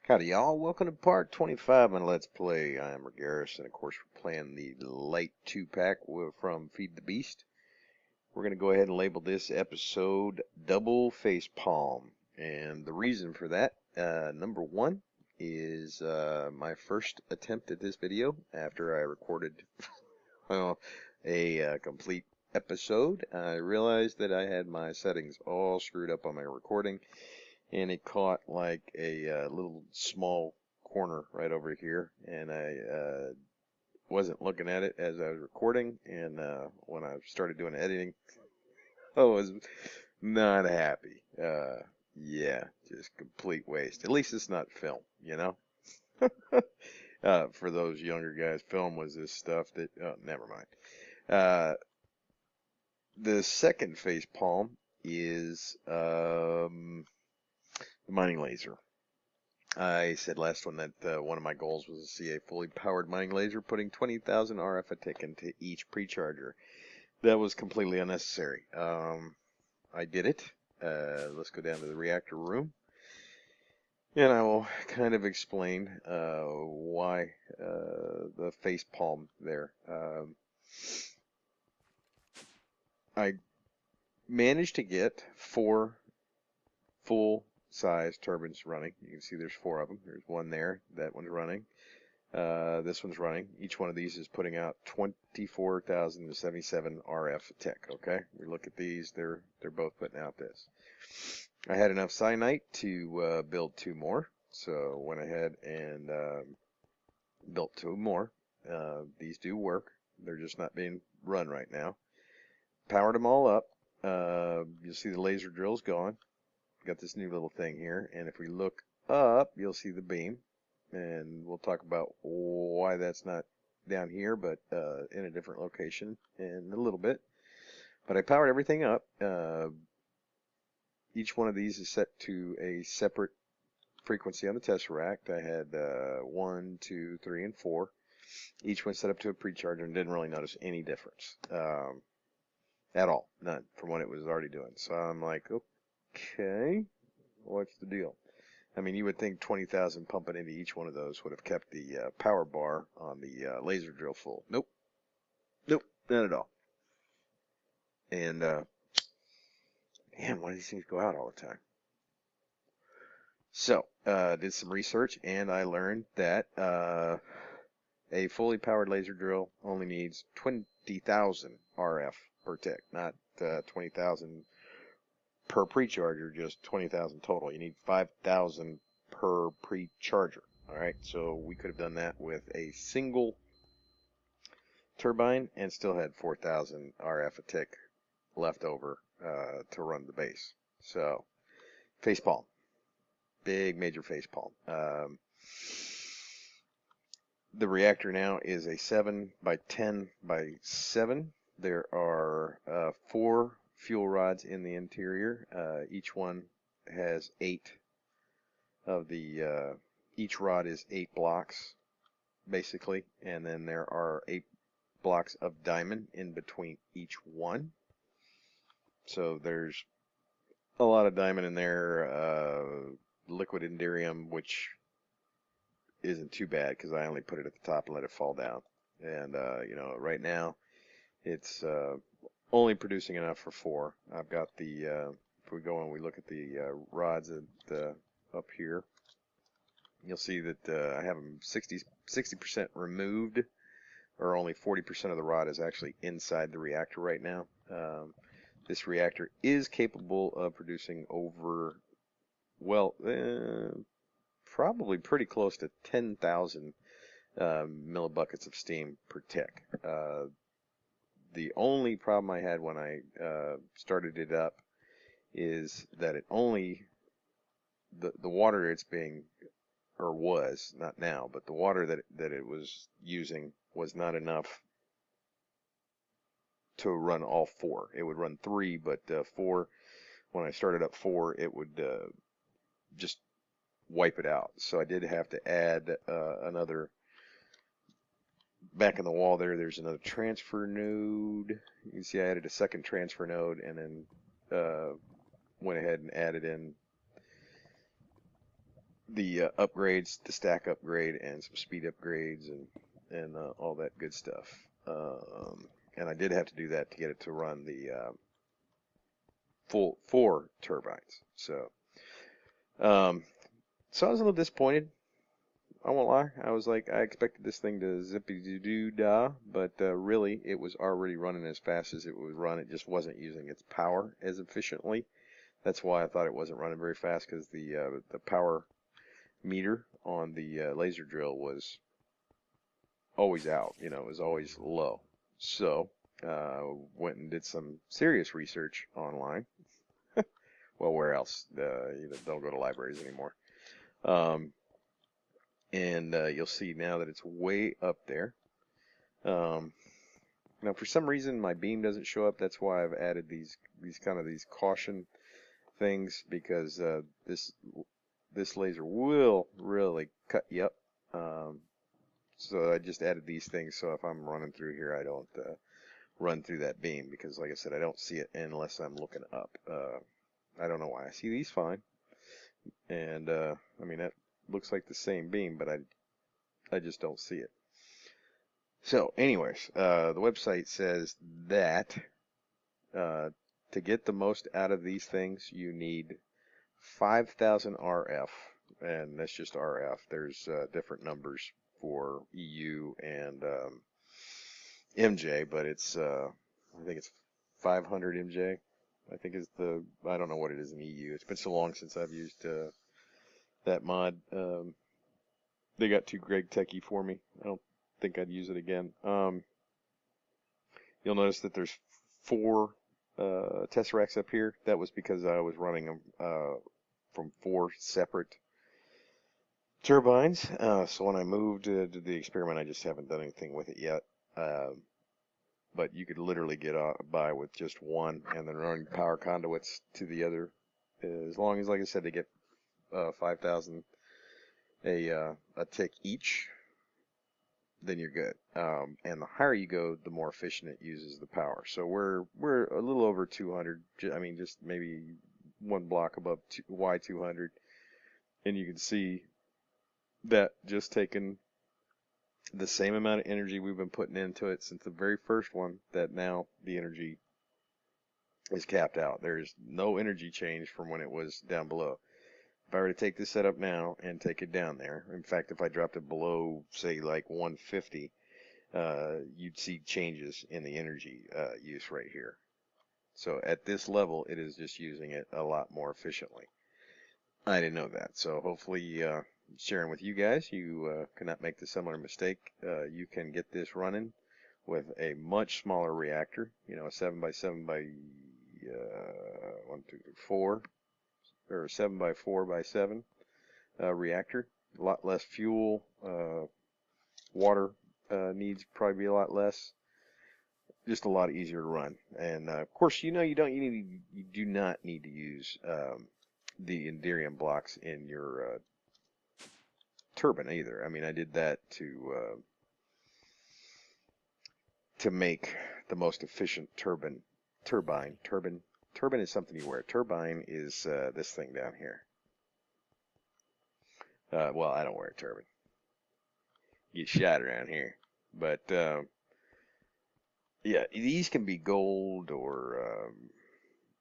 Howdy y'all, welcome to part 25 on Let's Play. I am Ragaras, and of course we're playing the Lite 2-pack from Feed the Beast. We're going to go ahead and label this episode Double Face Palm. And the reason for that, number one, is my first attempt at this video after I recorded a complete episode. I realized that I had my settings all screwed up on my recording, and it caught like a little small corner right over here, and I wasn't looking at it as I was recording, and when I started doing editing, I was not happy. Yeah, just complete waste. At least it's not film, you know? For those younger guys, film was this stuff that, oh, never mind. The second face palm is the mining laser. I said last one that one of my goals was to see a fully powered mining laser putting 20,000 RF a tick into each precharger. That was completely unnecessary. I did it. Let's go down to the reactor room, and I will kind of explain why the face palm there. I managed to get 4 full size turbines running. You can see there's 4 of them. There's one there. That one's running. This one's running. Each one of these is putting out 24,077 RF a tick. Okay, we look at these. They're both putting out this. I had enough cyanite to build 2 more, so went ahead and built 2 more. These do work. They're just not being run right now. Powered them all up. You'll see the laser drill's gone. Got this new little thing here, and if we look up, you'll see the beam, and we'll talk about why that's not down here, but in a different location in a little bit. But I powered everything up. Each one of these is set to a separate frequency on the Tesseract. I had 1, 2, 3, and 4. Each one set up to a precharger, and didn't really notice any difference at all, none, from what it was already doing. So I'm like, okay, what's the deal? I mean, you would think 20,000 pumping into each one of those would have kept the power bar on the laser drill full. Nope. Nope, not at all. And, man, why do these things go out all the time? So, did some research, and I learned that a fully powered laser drill only needs 20,000 RF per tick, not 20,000 per precharger, just 20,000 total. You need 5,000 per precharger. All right, so we could have done that with a single turbine and still had 4,000 RF a tick left over to run the base. So, facepalm, big major facepalm. The reactor now is a 7 by 10 by 7. There are 4 fuel rods in the interior. Each one has 8 of the, each rod is 8 blocks, basically, and then there are 8 blocks of diamond in between each one. So there's a lot of diamond in there, liquid inderium, which isn't too bad because I only put it at the top and let it fall down. And, you know, right now it's only producing enough for 4. I've got the, if we go and we look at the rods up here, you'll see that I have them 60% removed, or only 40% of the rod is actually inside the reactor right now. This reactor is capable of producing over, well, probably pretty close to 10,000 millibuckets of steam per tick. The only problem I had when I started it up is that it only, the water it's being, or was, not now, but the water that it was using was not enough to run all 4. It would run 3, but 4, when I started up 4, it would just wipe it out. So I did have to add another, back in the wall there's another transfer node. You can see I added a second transfer node, and then went ahead and added in the upgrades, the stack upgrade, and some speed upgrades, and all that good stuff. And I did have to do that to get it to run the full 4 turbines. Um, so I was a little disappointed. I won't lie. I was like, I expected this thing to zippy doo doo da, but really, it was already running as fast as it would run. It just wasn't using its power as efficiently. That's why I thought it wasn't running very fast, because the power meter on the laser drill was always out. You know, it was always low. So went and did some serious research online. Well, where else? You don't go to libraries anymore. Um, and you'll see now that it's way up there. Now, for some reason, my beam doesn't show up. That's why I've added these caution things, because this laser will really cut you up. So I just added these things, so if I'm running through here, I don't run through that beam, because, like I said, I don't see it unless I'm looking up. I don't know why. I see these fine, and I mean, that looks like the same beam, but I just don't see it. So, anyways, the website says that to get the most out of these things, you need 5,000 RF, and that's just RF. There's different numbers for EU and MJ, but it's I think it's 500 MJ. I think is I don't know what it is in EU. It's been so long since I've used that mod. They got too Greg techie for me. I don't think I'd use it again. You'll notice that there's 4 tesseracts up here. That was because I was running them from 4 separate turbines. So when I moved to the experiment, I just haven't done anything with it yet. But you could literally get by with just 1, and then running power conduits to the other. As long as, like I said, they get 5,000 a tick each, then you're good. And the higher you go, the more efficient it uses the power. So we're a little over 200. I mean, just maybe 1 block above Y200, and you can see that just taking the same amount of energy we've been putting into it since the very first one, that now the energy is capped out. There's no energy change from when it was down below. If I were to take this setup now and take it down there, in fact, if I dropped it below, say, like 150, you'd see changes in the energy use right here. So at this level, it is just using it a lot more efficiently. I didn't know that, so hopefully sharing with you guys, you cannot make the similar mistake. You can get this running with a much smaller reactor, you know, a 7 by 7 by 1, 2, 3, 4, or 7 by 4 by 7 reactor. A lot less fuel, water needs probably be a lot less. Just a lot easier to run. And of course, you know, you do not need to use the Enderium blocks in your turbine either. I mean, I did that to make the most efficient turbine. Turbine is something you wear. Turbine is this thing down here. Well, I don't wear a turbine. You get shot around here. But yeah, these can be gold, or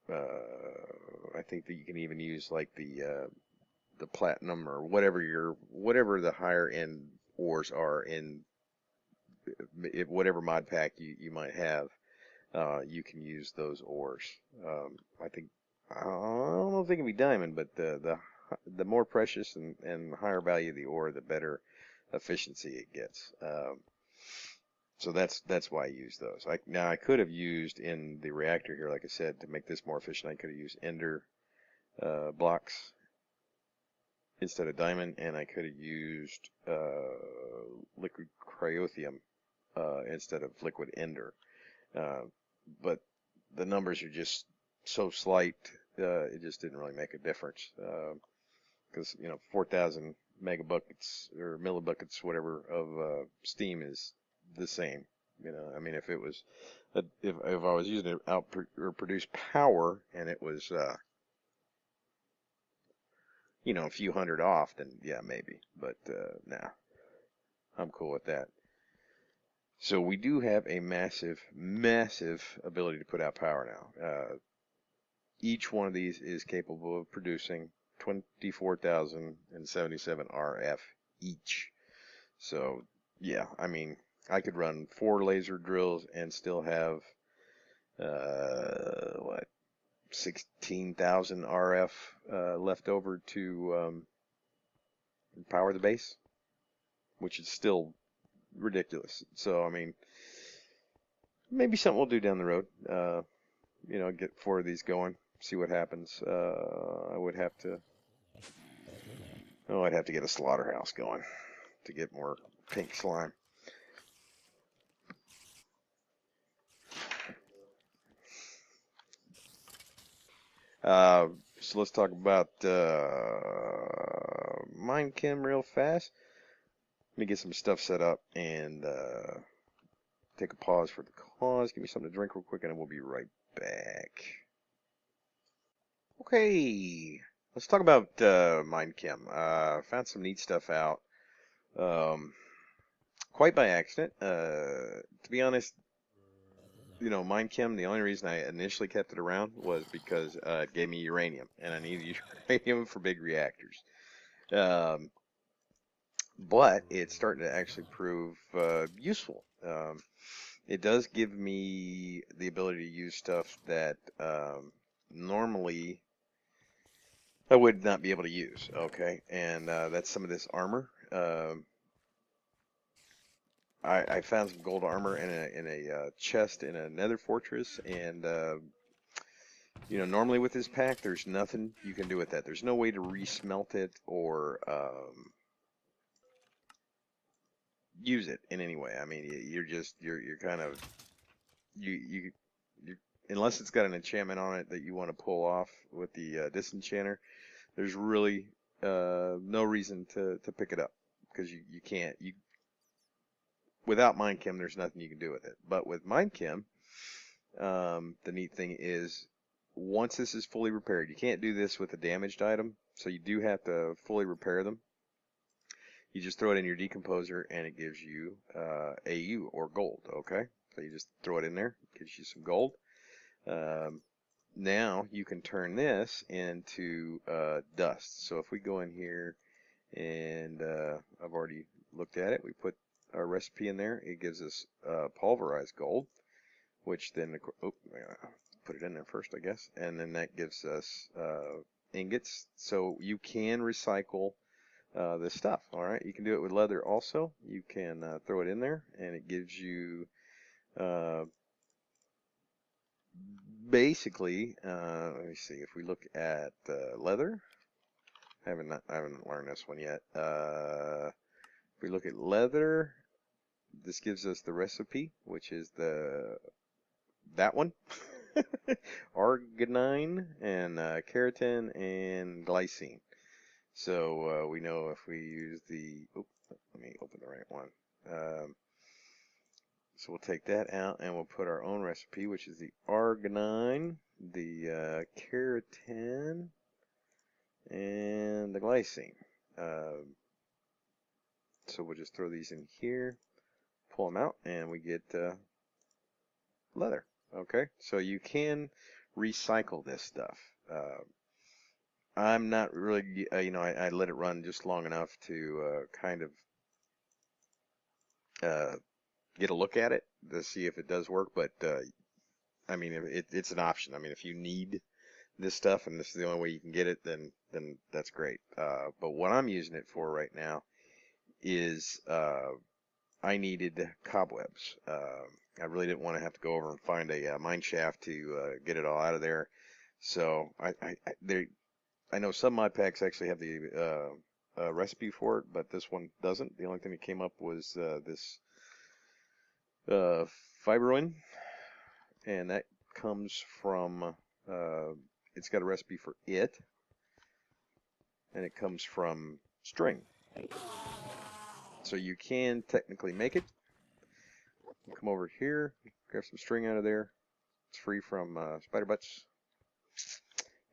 I think that you can even use like the platinum, or whatever the higher end ores are in whatever mod pack you might have. You can use those ores. I think I don't know if they can be diamond, but the more precious and higher value the ore, the better efficiency it gets. So that's why I use those. Now I could have used in the reactor here, like I said, to make this more efficient. I could have used ender blocks instead of diamond, and I could have used liquid cryothium instead of liquid ender. But the numbers are just so slight, it just didn't really make a difference. Because, you know, 4,000 megabuckets or millibuckets, whatever, of steam is the same. You know, I mean, if it was, if I was using it or produce power, and it was, you know, a few hundred off, then yeah, maybe. But nah, I'm cool with that. So we do have a massive, massive ability to put out power now. Each one of these is capable of producing 24,077 RF each. So yeah, I mean, I could run 4 laser drills and still have what, 16,000 RF left over to power the base, which is still ridiculous. So I mean, maybe something we'll do down the road. You know, get 4 of these going, see what happens. I would have to, oh, I'd have to get a slaughterhouse going to get more pink slime. So let's talk about Minecraft real fast. Let me get some stuff set up and take a pause for the cause. Give me something to drink real quick, and then we'll be right back. Okay, let's talk about Minecraft. Found some neat stuff out. Quite by accident. To be honest, you know, Minecraft, the only reason I initially kept it around was because it gave me uranium, and I needed uranium for big reactors. Um, but it's starting to actually prove useful. It does give me the ability to use stuff that normally I would not be able to use. Okay, and that's some of this armor. I found some gold armor in a chest in a nether fortress, and you know, normally with this pack, there's nothing you can do with that. There's no way to resmelt it or use it in any way. I mean, you're kind of you unless it's got an enchantment on it that you want to pull off with the disenchanter. There's really no reason to pick it up because you can't without Mindchem. There's nothing you can do with it. But with Mindchem, the neat thing is once this is fully repaired, you can't do this with a damaged item, so you do have to fully repair them. You just throw it in your decomposer and it gives you AU or gold, okay? So you just throw it in there, gives you some gold. Now you can turn this into dust. So if we go in here and I've already looked at it, we put our recipe in there, it gives us pulverized gold, which then, oh, put it in there first, I guess, and then that gives us ingots. So you can recycle this stuff. All right, you can do it with leather also. You can throw it in there, and it gives you basically. Let me see. If we look at leather, I haven't learned this one yet. If we look at leather, this gives us the recipe, which is that one. Arginine and keratin and glycine. So we know if we use the, oh, let me open the right one. So we'll take that out and we'll put our own recipe, which is the arginine, the keratin, and the glycine. So we'll just throw these in here, pull them out, and we get leather. Okay, so you can recycle this stuff. I'm not really, you know, I let it run just long enough to kind of get a look at it to see if it does work. But I mean, it's an option. I mean, if you need this stuff and this is the only way you can get it, then that's great. But what I'm using it for right now is I needed cobwebs. I really didn't want to have to go over and find a mine shaft to get it all out of there. So I know some mod packs actually have the recipe for it, but this one doesn't. The only thing that came up was this fibroin, and that comes from. It's got a recipe for it, and it comes from string. So you can technically make it. Come over here, grab some string out of there. It's free from spider butts.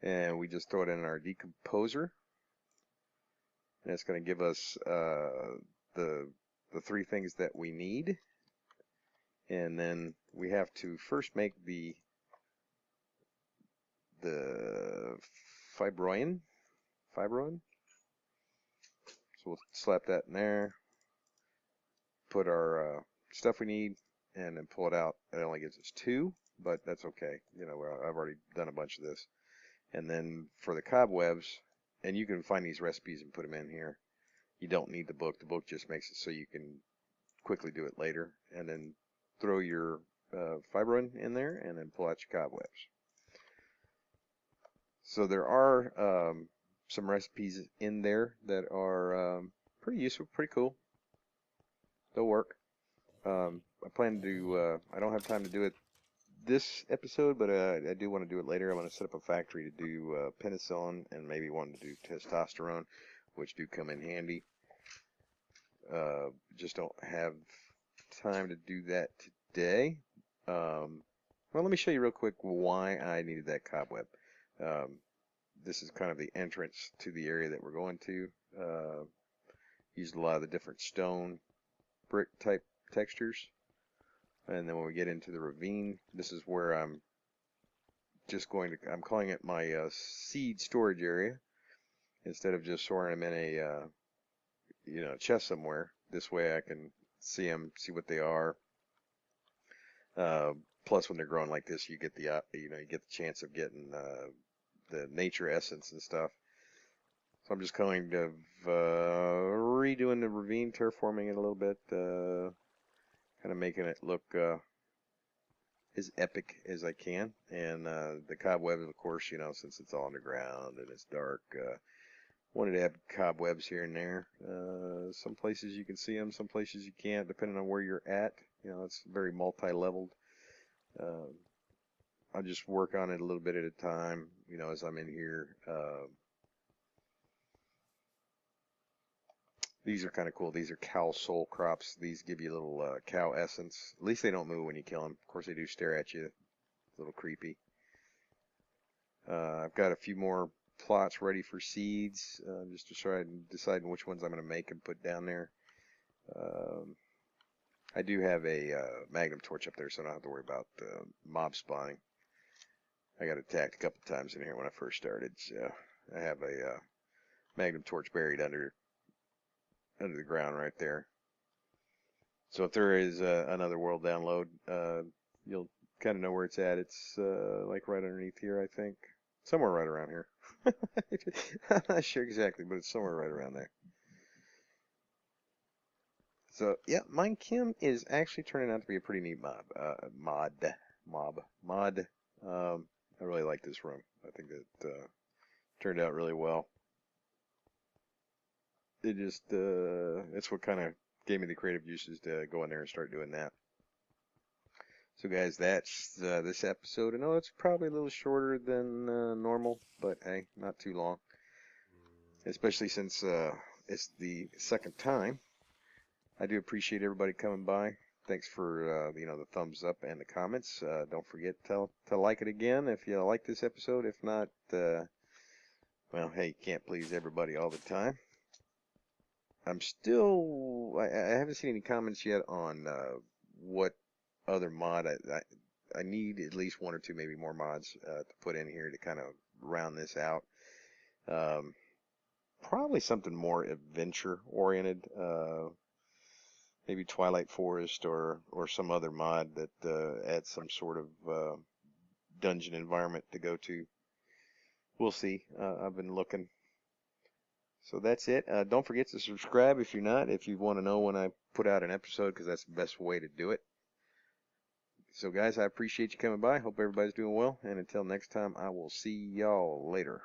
And we just throw it in our decomposer. And it's going to give us the three things that we need. And then we have to first make the fibroin. So we'll slap that in there, put our stuff we need, and then pull it out. It only gives us 2, but that's okay. You know, I've already done a bunch of this. And then for the cobwebs, and you can find these recipes and put them in here. You don't need the book. The book just makes it so you can quickly do it later. And then throw your fibrin in there, and then pull out your cobwebs. So there are some recipes in there that are pretty useful, pretty cool. They'll work. I plan to, I don't have time to do it this episode, but I do want to do it later. I want to set up a factory to do penicillin and maybe one to do testosterone, which do come in handy. Just don't have time to do that today. Well, let me show you real quick why I needed that cobweb. This is kind of the entrance to the area that we're going to. Used a lot of the different stone, brick type textures. And then when we get into the ravine, this is where I'm just going to, I'm calling it my seed storage area. Instead of just storing them in a, you know, chest somewhere. This way I can see them, see what they are. Plus when they're growing like this, you get the, you know, you get the chance of getting the nature essence and stuff. So I'm just kind of redoing the ravine, terraforming it a little bit, kind of making it look as epic as I can. And the cobwebs, of course, you know, since it's all underground and it's dark, wanted to have cobwebs here and there. Some places you can see them, some places you can't, depending on where you're at. You know, it's very multi-leveled. I'll just work on it a little bit at a time, you know, as I'm in here. These are kind of cool. These are cow soul crops. These give you a little cow essence. At least they don't move when you kill them. Of course, they do stare at you. It's a little creepy. I've got a few more plots ready for seeds, just to try and decide which ones I'm going to make and put down there. I do have a magnum torch up there, so I don't have to worry about mob spawning. I got attacked a couple times in here when I first started, so I have a magnum torch buried under the ground right there. So if there is another world download, you'll kind of know where it's at. It's like right underneath here, I think. Somewhere right around here. I'm not sure exactly, but it's somewhere right around there. So yeah, Minecraft is actually turning out to be a pretty neat mod. I really like this room. I think it turned out really well. It just, it's what kind of gave me the creative juices to go in there and start doing that. So guys, that's this episode. I know it's probably a little shorter than normal, but hey, not too long. Especially since it's the second time. I do appreciate everybody coming by. Thanks for you know, the thumbs up and the comments. Don't forget to like it again if you like this episode. If not, well, hey, you can't please everybody all the time. I'm still, I haven't seen any comments yet on what other mod. I need at least 1 or 2, maybe more mods to put in here to kind of round this out. Probably something more adventure oriented. Maybe Twilight Forest or some other mod that adds some sort of dungeon environment to go to. We'll see. I've been looking. So that's it. Don't forget to subscribe if you're not, if you want to know when I put out an episode, because that's the best way to do it. So guys, I appreciate you coming by. Hope everybody's doing well. And until next time, I will see y'all later.